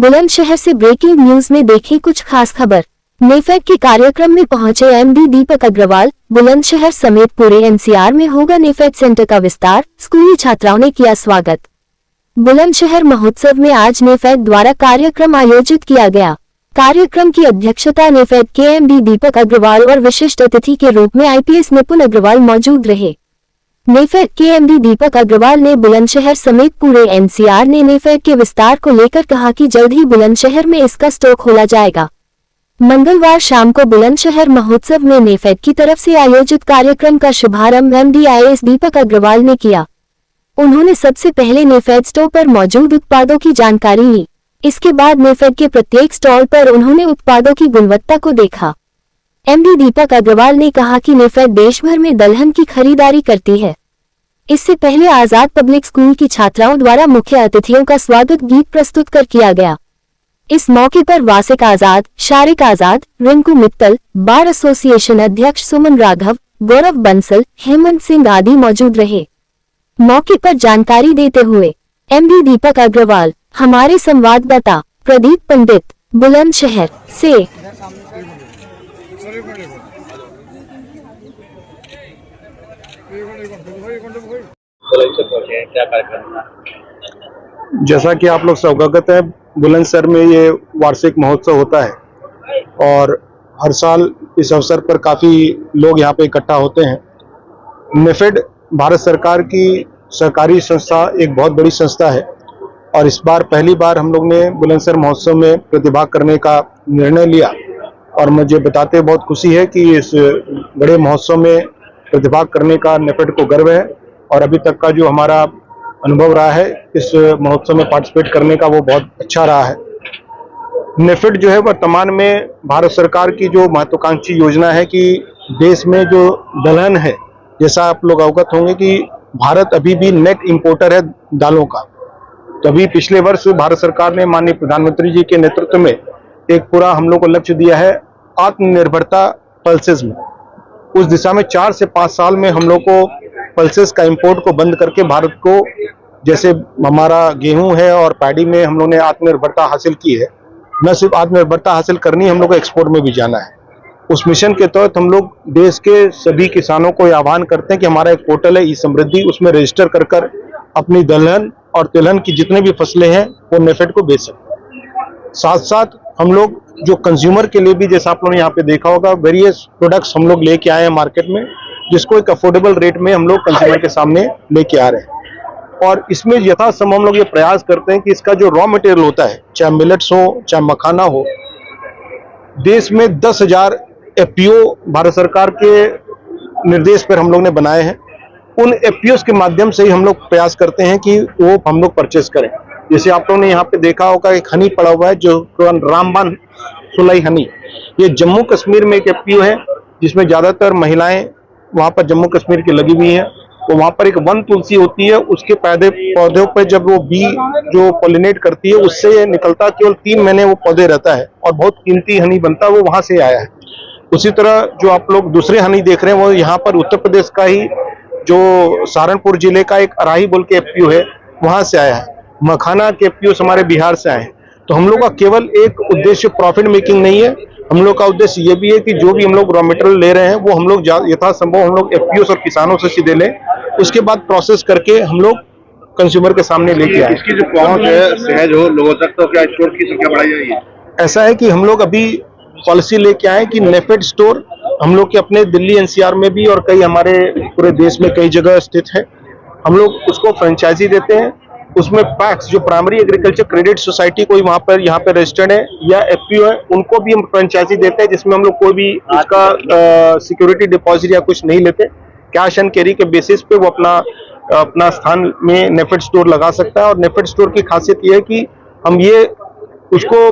बुलंदशहर से breaking news में देखें कुछ खास खबर। नेफेड के कार्यक्रम में पहुंचे एमडी दीपक अग्रवाल। बुलंदशहर समेत पूरे एनसीआर में होगा नेफेड सेंटर का विस्तार, स्कूली छात्राओं ने किया स्वागत। बुलंदशहर महोत्सव में आज नेफेड द्वारा कार्यक्रम आयोजित किया गया। कार्यक्रम की अध्यक्षता नेफेड के एमडी दीपक अग्रवाल और विशिष्ट अतिथि के रूप में आईपीएस निपुण अग्रवाल मौजूद रहे। नेफेड के एमडी दीपक अग्रवाल ने बुलंदशहर समेत पूरे एनसीआर ने नेफेड के विस्तार को लेकर कहा कि जल्द ही बुलंदशहर में इसका स्टोर खोला जाएगा। मंगलवार शाम को बुलंदशहर महोत्सव में नेफेड की तरफ से आयोजित कार्यक्रम का शुभारंभ एमडी आईएएस दीपक अग्रवाल ने किया। उन्होंने सबसे पहले नेफेड स्टोर पर मौजूद उत्पादों की जानकारी ली। इसके बाद नेफेड के प्रत्येक स्टॉल पर उन्होंने उत्पादों की गुणवत्ता को देखा। एमडी दीपक अग्रवाल ने कहा कि नेफेड देश भर में दलहन की खरीदारी करती है। इससे पहले आजाद पब्लिक स्कूल की छात्राओं द्वारा मुख्य अतिथियों का स्वागत गीत प्रस्तुत कर किया गया। इस मौके पर वासिक आजाद, शारिक आजाद, रिंकू मित्तल, बार एसोसिएशन अध्यक्ष सुमन राघव, गौरव बंसल, हेमंत सिंह आदि मौजूद रहे। मौके पर जानकारी देते हुए एमडी दीपक अग्रवाल, हमारे संवाददाता प्रदीप पंडित बुलंदशहर से। जैसा कि आप लोग सब अवगत हैं, बुलंदशहर में ये वार्षिक महोत्सव होता है और हर साल इस अवसर पर काफ़ी लोग यहाँ पे इकट्ठा होते हैं। नेफेड भारत सरकार की सरकारी संस्था, एक बहुत बड़ी संस्था है और इस बार पहली बार हम लोग ने बुलंदशहर महोत्सव में प्रतिभाग करने का निर्णय लिया और मुझे बताते बहुत खुशी है कि इस बड़े महोत्सव में प्रतिभाग करने का नेफेड को गर्व है और अभी तक का जो हमारा अनुभव रहा है इस महोत्सव में पार्टिसिपेट करने का वो बहुत अच्छा रहा है। नेफेड जो है वर्तमान में भारत सरकार की जो महत्वाकांक्षी योजना है कि देश में जो दलहन है, जैसा आप लोग अवगत होंगे कि भारत अभी भी नेट इंपोर्टर है दालों का। तो अभी पिछले वर्ष भारत सरकार ने माननीय प्रधानमंत्री जी के नेतृत्व में एक पूरा हम लोग को लक्ष्य दिया है आत्मनिर्भरता पल्सेस में। उस दिशा में 4 से 5 साल में हम लोग को पल्सेस का इंपोर्ट को बंद करके भारत को, जैसे हमारा गेहूं है और पैडी में हम लोग ने आत्मनिर्भरता हासिल की है, न सिर्फ आत्मनिर्भरता हासिल करनी, हम लोग को एक्सपोर्ट में भी जाना है। उस मिशन के तहत हम लोग देश के सभी किसानों को आह्वान करते हैं कि हमारा एक पोर्टल है ई समृद्धि, उसमें रजिस्टर कर अपनी दलहन और तिलहन की जितने भी फसलें हैं वो नेफेड को बेच सकते हैं। साथ साथ हम लोग जो कंज्यूमर के लिए भी, जैसा आप लोगों ने यहाँ पे देखा होगा, वेरियस प्रोडक्ट्स हम लोग लेके आए हैं मार्केट में, जिसको एक अफोर्डेबल रेट में हम लोग कंज्यूमर के सामने लेके आ रहे हैं। और इसमें यथासंभव हम लोग ये प्रयास करते हैं कि इसका जो रॉ मटेरियल होता है, चाहे मिलेट्स हो चाहे मखाना हो, देश में 10,000 एफपीओ भारत सरकार के निर्देश पर हम लोग ने बनाए हैं। उन एफपीओ के माध्यम से ही हम लोग प्रयास करते हैं कि वो हम लोग परचेस करें। जैसे आप लोगों ने यहाँ पे देखा होगा एक हनी पड़ा हुआ है जो रामबान सुलाई हनी, ये जम्मू कश्मीर में एक एफपीओ है जिसमें ज्यादातर महिलाएं वहां पर जम्मू कश्मीर की लगी हुई हैं। तो वहां पर एक वन तुलसी होती है, उसके पौधों पर जब वो बी जो पॉलिनेट करती है उससे निकलता केवल 3 महीने वो पौधे रहता है और बहुत कीमती हनी बनता है, वो वहां से आया है। उसी तरह जो आप लोग दूसरे हनी देख रहे हैं वो यहाँ पर उत्तर प्रदेश का ही जो सहारनपुर जिले का एक अराही बोल के एफपीओ है, वहां से आया है। मखाना के एफपीओ हमारे बिहार से आए हैं। तो हम लोग का केवल एक उद्देश्य प्रॉफिट मेकिंग नहीं है, हम लोग का उद्देश्य ये भी है कि जो भी हम लोग रॉ मटेरियल ले रहे हैं वो हम लोग यथासंभव हम लोग एफपीओ और किसानों से सीधे लें, उसके बाद प्रोसेस करके हम लोग कंज्यूमर के सामने लेके आए। इसकी जो पहुंच है सहज हो लोगों तक, तो क्या स्टोर की संख्या बढ़ाई जाएगी? ऐसा है कि हम लोग अभी पॉलिसी लेके आए कि नेफेड स्टोर हम लोग के अपने दिल्ली एनसीआर में भी और कई हमारे पूरे देश में कई जगह स्थित है। हम लोग उसको फ्रेंचाइजी देते हैं। उसमें पैक्स जो प्राइमरी एग्रीकल्चर क्रेडिट सोसाइटी कोई वहां पर यहाँ पे रजिस्टर्ड है या एफपीओ है, उनको भी हम फ्रेंचाइजी देते हैं, जिसमें हम लोग कोई भी इसका सिक्योरिटी डिपॉजिट या कुछ नहीं लेते। कैश एंड कैरी के बेसिस पे वो अपना स्थान में नेफेड स्टोर लगा सकता है। और नेफेड स्टोर की खासियत ये है कि हम ये उसको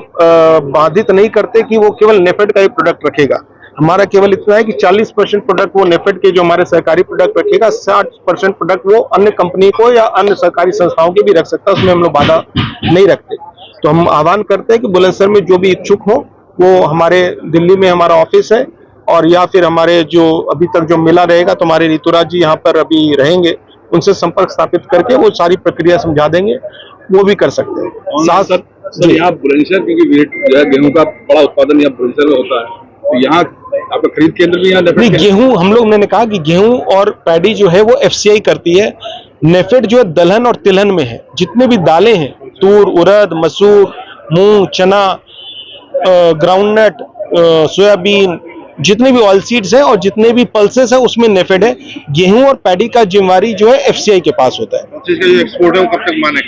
बाधित नहीं करते कि वो केवल नेफेड का ही प्रोडक्ट रखेगा। हमारा केवल इतना है कि 40% प्रोडक्ट वो नेफेड के जो हमारे सरकारी प्रोडक्ट रखेगा, 60% प्रोडक्ट वो अन्य कंपनी को या अन्य सरकारी संस्थाओं के भी रख सकता है, उसमें हम लोग बाधा नहीं रखते। तो हम आह्वान करते हैं कि बुलंदशहर में जो भी इच्छुक हो वो हमारे दिल्ली में हमारा ऑफिस है और या फिर हमारे जो अभी तक जो मेला रहेगा तो हमारे ऋतुराज जी यहाँ पर अभी रहेंगे, उनसे संपर्क स्थापित करके वो सारी प्रक्रिया समझा देंगे, वो भी कर सकते हैं। सर यहाँ बुलंदशहर क्योंकि वेट जो है गेहूं का बड़ा उत्पादन यहाँ बुलंदशहर में होता है, तो यहाँ आपका खरीद केंद्र भी यहाँ नहीं, गेहूं हम लोग मैंने कहा कि गेहूं और पैडी जो है वो एफसीआई करती है। नेफेड जो है दलहन और तिलहन में है। जितने भी दालें हैं, तूर, उड़द, मसूर, मूंग, चना, ग्राउंडनट, सोयाबीन, जितने भी ऑयल सीड्स हैं और जितने भी पल्सेस है उसमें नेफेड है। गेहूं और पैडी का जिम्मेवारी जो है एफसीआई के पास होता है। चीज का जो एक्सपोर्ट है वो कब तक माने